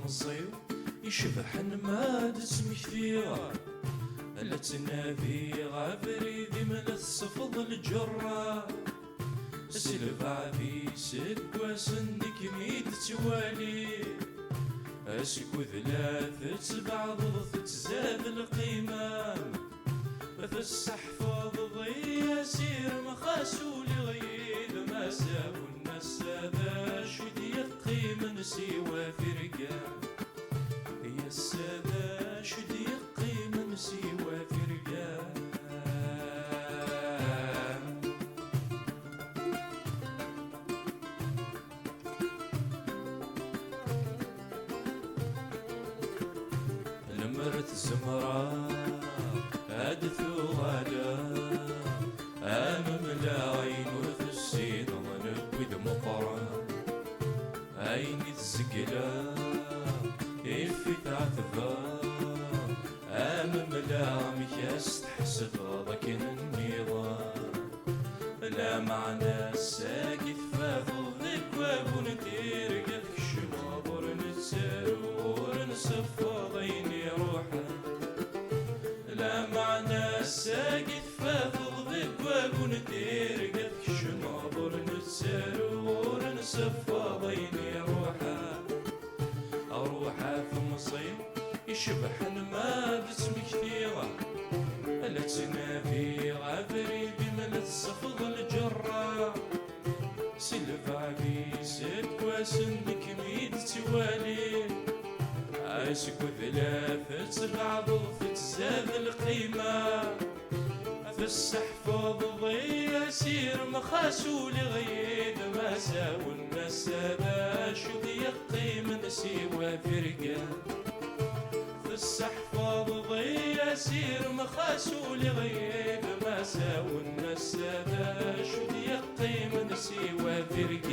مصير يشبح ما تسمي كثيرة لا تنافي غافري ذي من الصفض الجرة سلفع في سكوى سندك ميد توالي اسكو ثلاثة بعض تزاد القيمة في الصحفاظ ضي سير مخاسول غيد ما ساب الناس هذا شد يقيم سوى فرقة يا السادة شد يقيم سوى فرقة لمرت الزمرة هادث وغادا امام العين وفي السين ونبد مقرا عيني الزقلة يفت عتبة امام العام يستحسب لكن النظام لا معنى الساقي فافض ذكواب ندير قدك شمابر نتسارور نصفى ضيني روحه لا معنى الساقي فافض ذكواب ندير قدك شمابر نتسارور نصفى ضيني روحه أروحه في مصير يشبح ما باسم كثيرة لا تنافي غافري بمن الصفض الجرة سلفع في سكوى سندك ميد توالي اسكو ثلاثة بعض تزاد القيمة في الصحفاظ ضي سير مخاسول غيد ما ساو الناس هذا شد يقيم سوى فرقة في الصحفاظ ضي سير مخاسول غيد ما ساو الناس هذا شد يقيم سوى فرقة